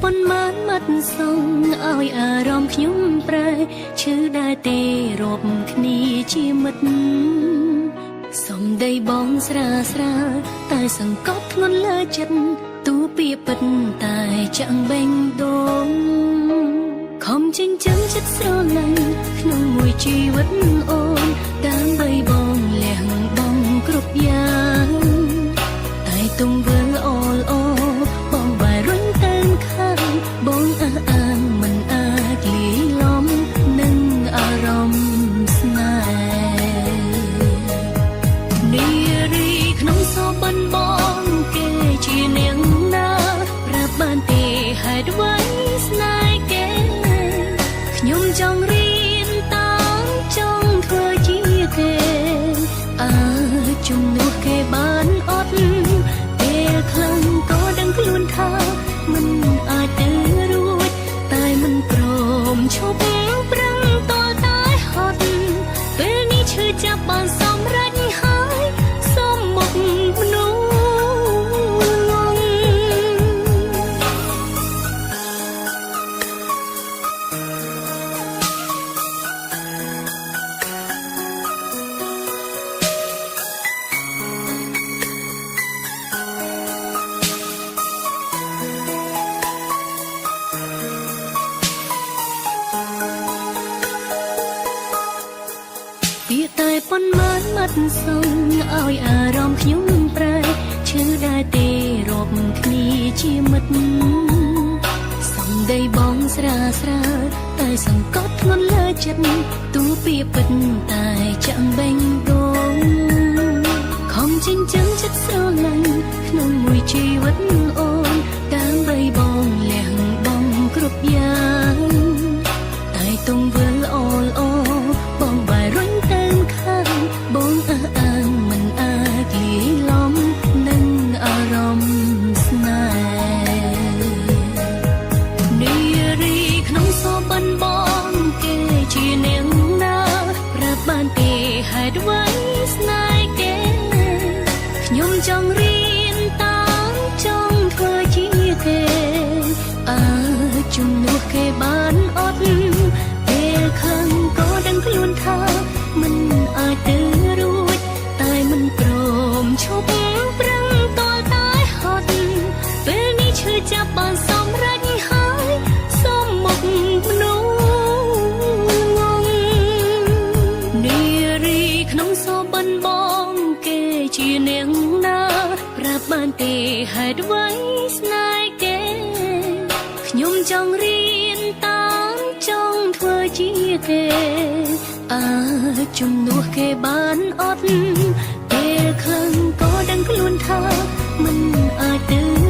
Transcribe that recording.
ប៉ុន្មានមាត់សងឲ្យអារម្មណ៍ខ្ញុំប្រែឈឺដែរទេរាប់គ្នាជាមិត្តសំដីបងស្រាលស្រាលតែសង្កត់ធ្ងន់លើចិត្តទូពីពិតតែចាំងបេងដូងខំចិញ្ចឹមចិត្តស្រឡាញ់ក្នុងមួយជីវិតអូនដើម្បីបងលះបង់គ្រប់យ៉ាងតែទង្វើល្អល្អបងបែររុញទៅខាងបងអះអាងមិនអាចលីឡំនឹងអារម្មណ៍ស្នេហ៍នារីក្នុងសបិនបងគេជានាងណាប្រាប់បានទេហេតុអ្វីស្នេហ៍គេខ្ញុំចង់រៀនតាមចង់ធ្វើជាគេជំនួសគេបានអត់ពេលខ្លះក៏ដឹងខ្លួនថាមិនអាចទៅរួចតែមិនព្រមឈប់ប្រឹងតតែហត់ពេលនេះឈឺចាប់បានសម្រេចហើយសុំមុខមនុស្សតែប៉ុន្មានមាត់សងឲ្យអារម្មណ៍ខ្ញុំប្រែឈឺដែរទេរាប់គ្នាជាមិត្តសំដីបងស្រាលស្រាលតែសង្កត់ធ្ងន់លើចិត្តទូពីពិតតែចាំងបេងដូងខំចិញ្ចឹមចិត្តស្រឡាញ់ក្នុងមួយជីវិតអូនដើម្បីបងលះបង់គ្រប់យ៉ាងតែទង្វើល្អល្អបងបែររុញទៅបងអះអាងមិនអាចលីឡំនឹងអារម្មណ៍ស្នេហ៍នារីក្នុងសបិនបងគេជានាងណាប្រាប់បានទេហេតុអ្វីស្នេហ៍គេខ្ញុំចង់រៀនតាមចង់ធ្វើជាគេជំនួសគេបានអត់ពេលខ្លះក៏ដឹងខ្លួនថាមិនអាចទៅរួចតែមិនព្រមឈប់ប្រឹងតតែហត់ពេលនេះឈឺចាប់បានសម្រេចហើយសុំមុខមនុស្សងងនារីក្នុងសបិនបងគេជានាងណាប្រាប់បានទេហេតុអ្វីស្នេហ៍គេខ្ញុំចង់រៀនតាមចង់ធ្វើជាគេជំនួសគេបានអត់ពេលខ្លះក៏ដឹងខ្លួនថាមិនអាចទៅ